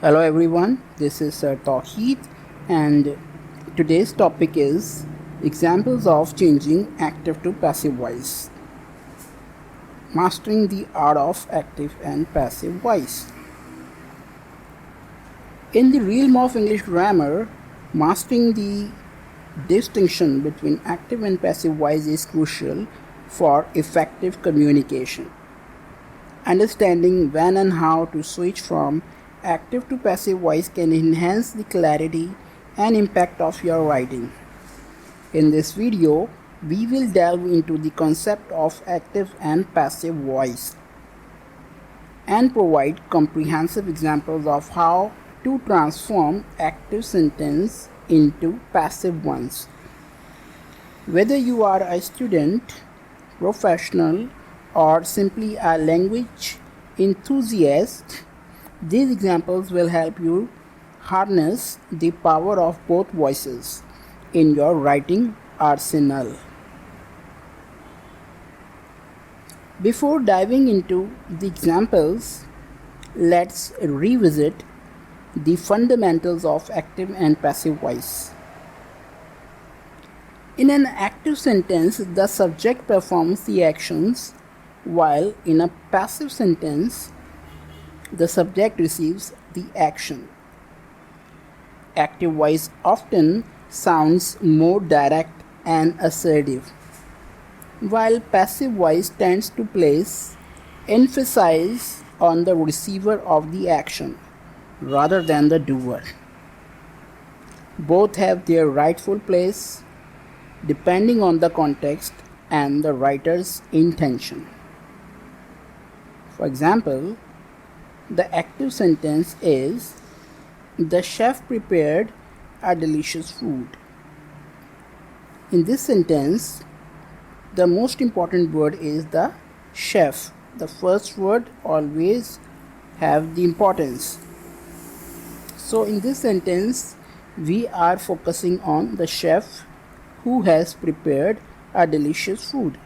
Hello everyone, this is Sir Tawheed and today's topic is examples of changing active to passive voice. Mastering the art of active and passive voice. In the realm of English grammar, mastering the distinction between active and passive voice is crucial for effective communication. Understanding when and how to switch from active to passive voice can enhance the clarity and impact of your writing. In this video, we will delve into the concept of active and passive voice and provide comprehensive examples of how to transform active sentence into passive ones. Whether you are a student, professional, or simply a language enthusiast, these examples will help you harness the power of both voices in your writing arsenal. Before diving into the examples, let's revisit the fundamentals of active and passive voice. In an active sentence, the subject performs the actions, while in a passive sentence, the subject receives the action. Active voice often sounds more direct and assertive, while passive voice tends to place emphasis on the receiver of the action rather than the doer. Both have their rightful place depending on the context and the writer's intention. For example, the active sentence is, "The chef prepared a delicious food." In this sentence, the most important word is the chef. The first word always have the importance. So in this sentence, we are focusing on the chef who has prepared a delicious food.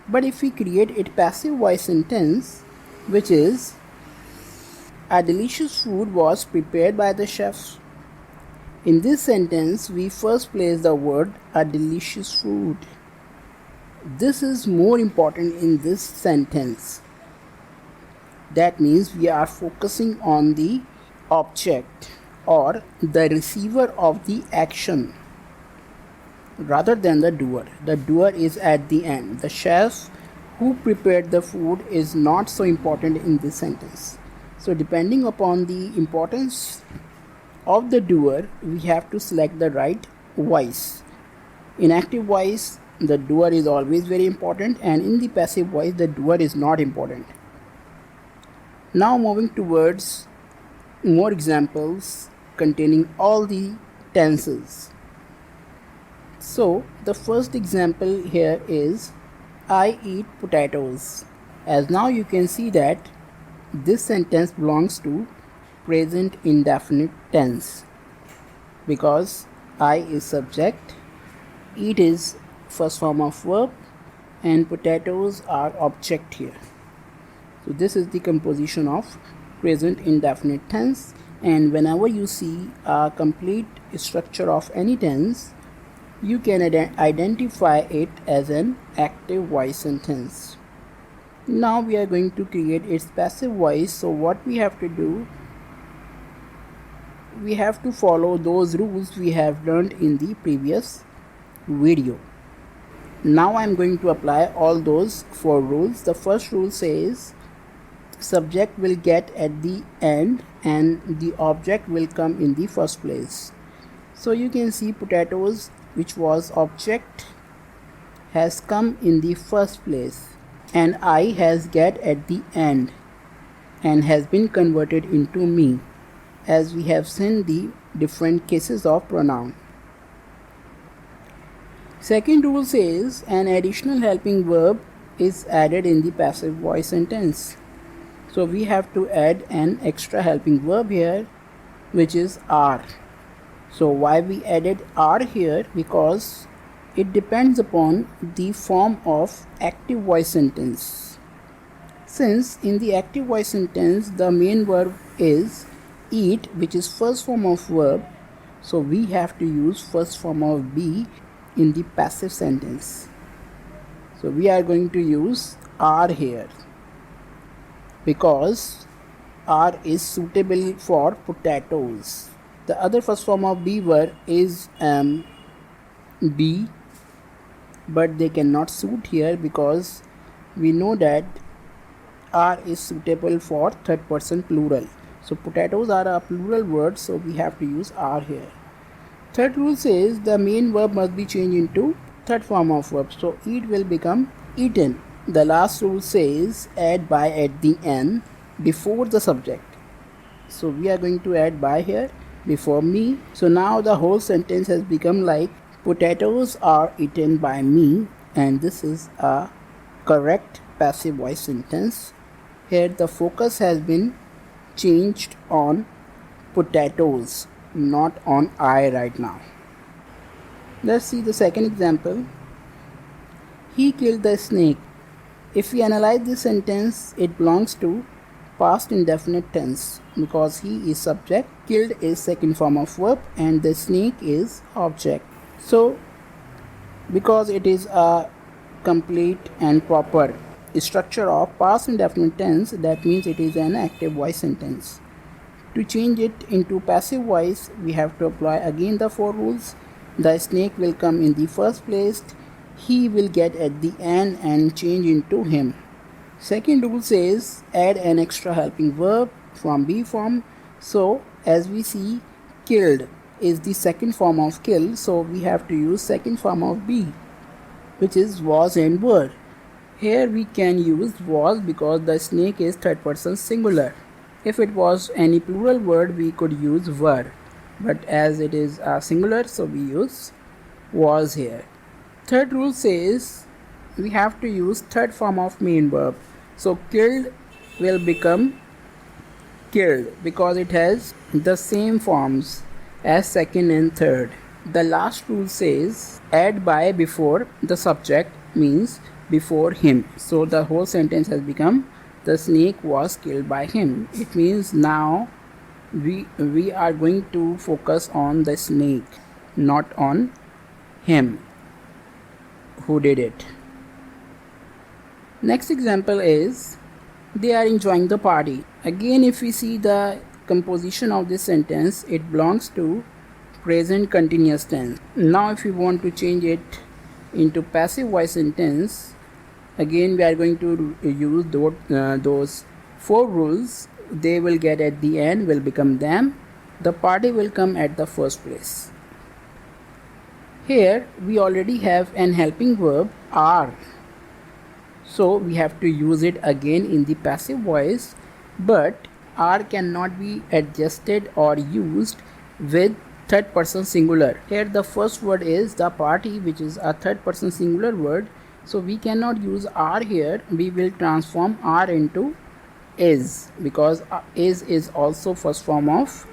But if we create a passive voice sentence, which is, "A delicious food was prepared by the chef." In this sentence, we first place the word "a delicious food." This is more important in this sentence. That means we are focusing on the object or the receiver of the action rather than the doer. The doer is at the end. The chef who prepared the food is not so important in this sentence. So depending upon the importance of the doer, we have to select the right voice. In active voice, the doer is always very important, and in the passive voice, the doer is not important. Now moving towards more examples containing all the tenses. So the first example here is, "I eat potatoes." As now you can see that this sentence belongs to present indefinite tense because I is subject, eat is first form of verb, and potatoes are object here. So this is the composition of present indefinite tense, and whenever you see a complete structure of any tense, you can identify it as an active voice sentence. Now we are going to create its passive voice. So what we have to do, we have to follow those rules we have learned in the previous video. Now I'm going to apply all those 4 rules. The first rule says subject will get at the end and the object will come in the first place. So you can see potatoes, which was object, has come in the first place, and I has get at the end and has been converted into me, as we have seen the different cases of pronoun. Second rule says an additional helping verb is added in the passive voice sentence. So we have to add an extra helping verb here, which is are. So why we added are here? Because it depends upon the form of active voice sentence. Since in the active voice sentence the main verb is eat, which is first form of verb, so we have to use first form of be in the passive sentence. So we are going to use are here because are is suitable for potatoes. The other first form of be word is be, but they cannot suit here because we know that are is suitable for third person plural. So potatoes are a plural word, so we have to use are here. Third rule says the main verb must be changed into third form of verb, so eat will become eaten. The last rule says add by at the end before the subject. So we are going to add by here before me. So now the whole sentence has become like potatoes are eaten by me, and this is a correct passive voice sentence. Here the focus has been changed on potatoes, not on I right now. Let's see the second example. He killed the snake. If we analyze this sentence, it belongs to past indefinite tense because he is subject, killed is second form of verb, and the snake is object. So because it is a complete and proper structure of past indefinite tense, that means it is an active voice sentence. To change it into passive voice, we have to apply again the four rules. The snake will come in the first place, he will get at the end and change into him. Second rule says add an extra helping verb from be form. So as we see, killed is the second form of kill, so we have to use second form of be, which is was and were. Here we can use was because the snake is third person singular. If it was any plural word, we could use were, but as it is a singular, so we use was here. Third rule says we have to use third form of main verb. So killed will become killed because it has the same forms as second and third. The last rule says add by before the subject, means before him. So the whole sentence has become the snake was killed by him. It means now we are going to focus on the snake, not on him who did it. Next example is they are enjoying the party. Again, if we see the composition of this sentence, it belongs to present continuous tense. Now if we want to change it into passive voice sentence, again we are going to use those four rules. They will get at the end will become them. The party will come at the first place. Here we already have an helping verb are, so we have to use it again in the passive voice, but are cannot be adjusted or used with third person singular. Here the first word is the party, which is a third person singular word, so we cannot use are here. We will transform are into is because is also first form of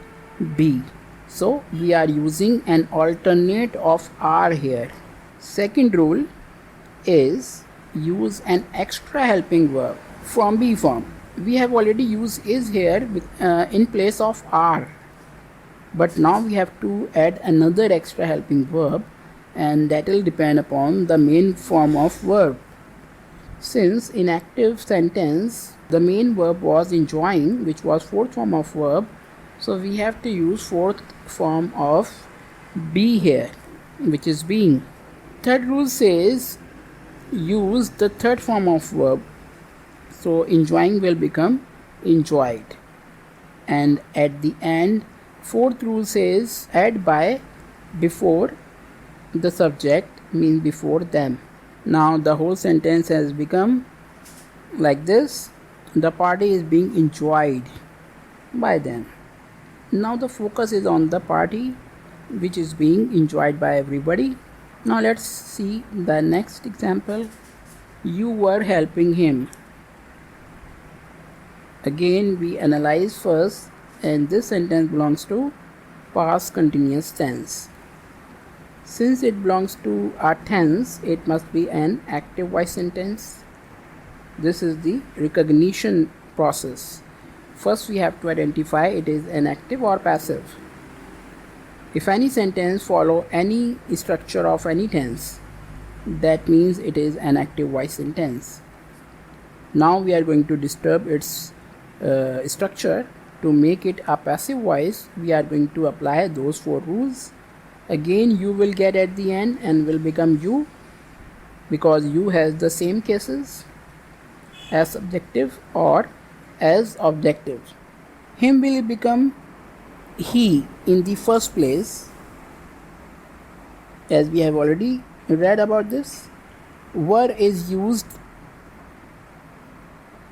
be, so we are using an alternate of are here. Second rule is use an extra helping verb from be form. We have already used is here in place of are, but now we have to add another extra helping verb, and that will depend upon the main form of verb. Since in active sentence the main verb was enjoying, which was fourth form of verb, so we have to use fourth form of be here, which is being. Third rule says use the third form of verb, so enjoying will become enjoyed, and at the end fourth rule says add by before the subject, means before them. Now the whole sentence has become like this: the party is being enjoyed by them. Now the focus is on the party, which is being enjoyed by everybody. Now let's see the next example. You were helping him. Again we analyze first, and this sentence belongs to past continuous tense. Since it belongs to a tense, it must be an active voice sentence. This is the recognition process. First we have to identify it is an active or passive. If any sentence follow any structure of any tense, that means it is an active voice sentence. Now we are going to disturb its structure. To make it a passive voice, we are going to apply those 4 rules. Again, you will get at the end and will become you, because you has the same cases as subjective or as objective. Him will become he in the first place, as we have already read about this. Were is used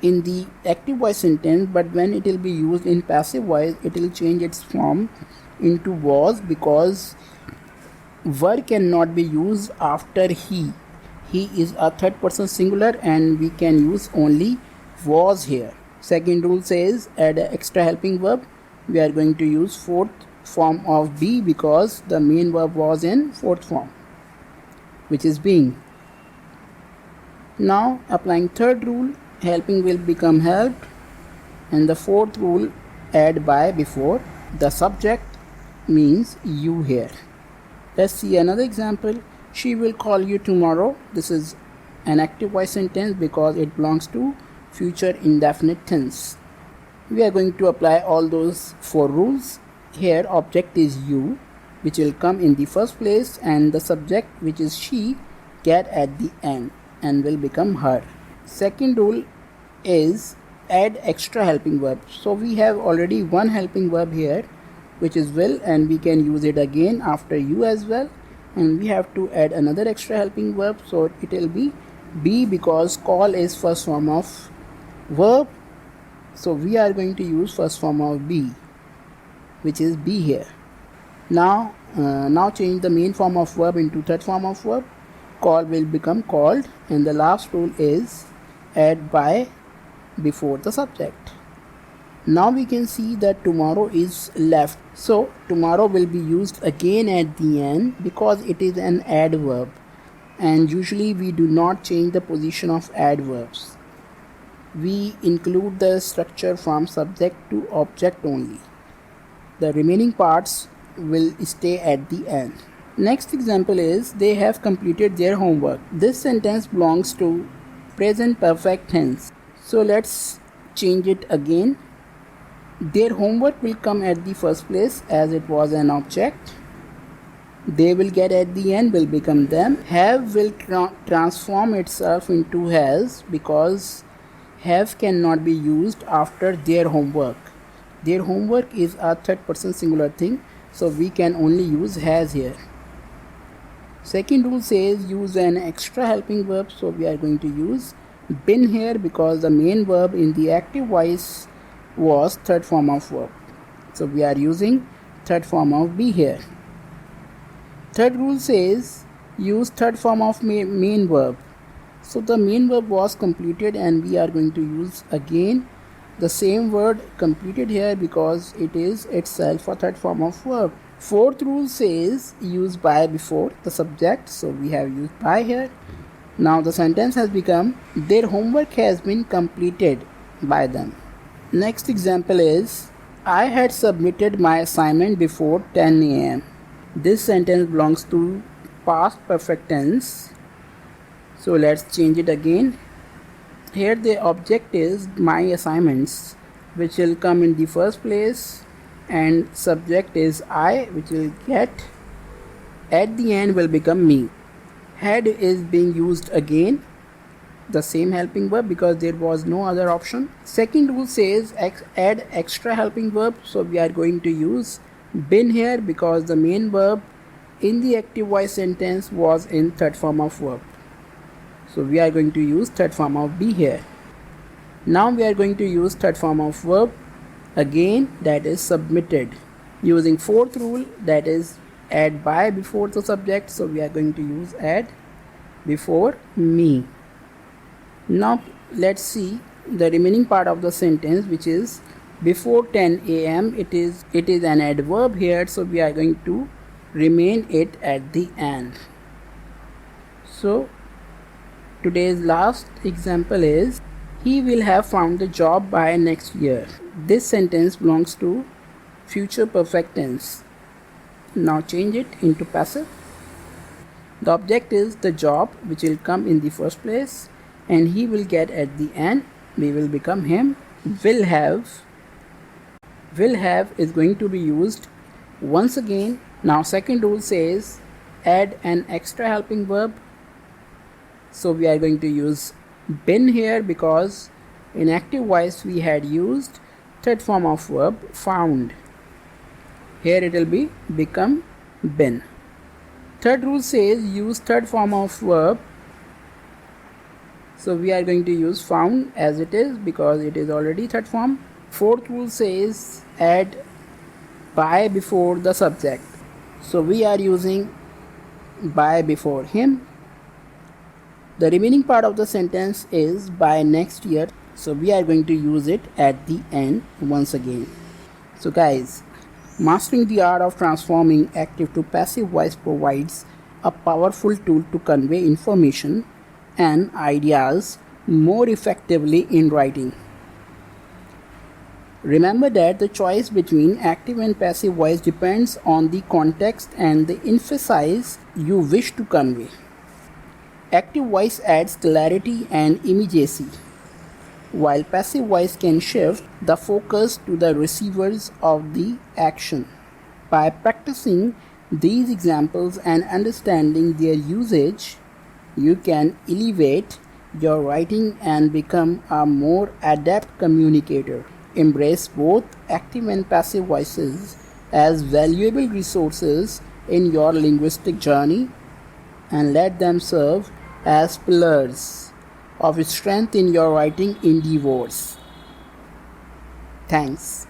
in the active voice sentence, but when it will be used in passive voice, it will change its form into was, because were cannot be used after he. He is a third person singular and we can use only was here. Second rule says add an extra helping verb. We are going to use fourth form of be, because the main verb was in fourth form, which is being. Now applying third rule, helping will become helped, and the fourth rule, add by before the subject, means you here. Let's see another example. She will call you tomorrow. This is an active voice sentence because it belongs to future indefinite tense. We are going to apply all those 4 rules. Here object is you, which will come in the first place, and the subject, which is she, get at the end and will become her. Second rule is add extra helping verb. So we have already one helping verb here, which is will, and we can use it again after you as well, and we have to add another extra helping verb, so it will be because call is first form of verb, so we are going to use first form of be, which is be here. Now change the main form of verb into third form of verb. Call will become called, and the last rule is add by before the subject. Now we can see that tomorrow is left, so tomorrow will be used again at the end because it is an adverb, and usually we do not change the position of adverbs. We include the structure from subject to object only. The remaining parts will stay at the end. Next example is they have completed their homework. This sentence belongs to present perfect tense. So let's change it again. Their homework will come at the first place as it was an object. They will get at the end will become them. Have will transform itself into has because have cannot be used after their homework. Their homework is a third person singular thing, so we can only use has here. Second rule says use an extra helping verb, so we are going to use been here because the main verb in the active voice was third form of verb, so we are using third form of be here. Third rule says use third form of main verb, so the main verb was completed and we are going to use again the same word completed here because it is itself a third form of verb. Fourth rule says use by before the subject, so we have used by here. Now the sentence has become their homework has been completed by them. Next example is I had submitted my assignment before 10 a.m. This sentence belongs to past perfect tense, so let's change it again. Here the object is my assignments, which will come in the first place, and subject is I, which will get at the end will become me. Had is being used again, the same helping verb because there was no other option. Second rule says add extra helping verb, so we are going to use been here because the main verb in the active voice sentence was in third form of verb, so we are going to use third form of be here. Now we are going to use third form of verb again, that is submitted, using fourth rule, that is add by before the subject, so we are going to use add before me. Now let's see the remaining part of the sentence, which is before 10 a.m. It is an adverb here, so we are going to remain it at the end. So today's last example is He will have found the job by next year. This sentence belongs to future perfect tense. Now change it into passive. The object is the job which will come in the first place, and he will get at the end. We will become him. Will have is going to be used once again. Now second rule says add an extra helping verb. So we are going to use been here because in active voice we had used third form of verb found. Here it will be become been. Third rule says use third form of verb. So we are going to use found as it is because it is already third form. Fourth rule says add by before the subject. So we are using by before him. The remaining part of the sentence is by next year. So we are going to use it at the end once again. So guys, mastering the art of transforming active to passive voice provides a powerful tool to convey information and ideas more effectively in writing. Remember that the choice between active and passive voice depends on the context and the emphasis you wish to convey. Active voice adds clarity and immediacy, while passive voice can shift the focus to the receivers of the action. By practicing these examples and understanding their usage, you can elevate your writing and become a more adept communicator. Embrace both active and passive voices as valuable resources in your linguistic journey and let them serve as pillars of strength in your writing endeavors. Thanks.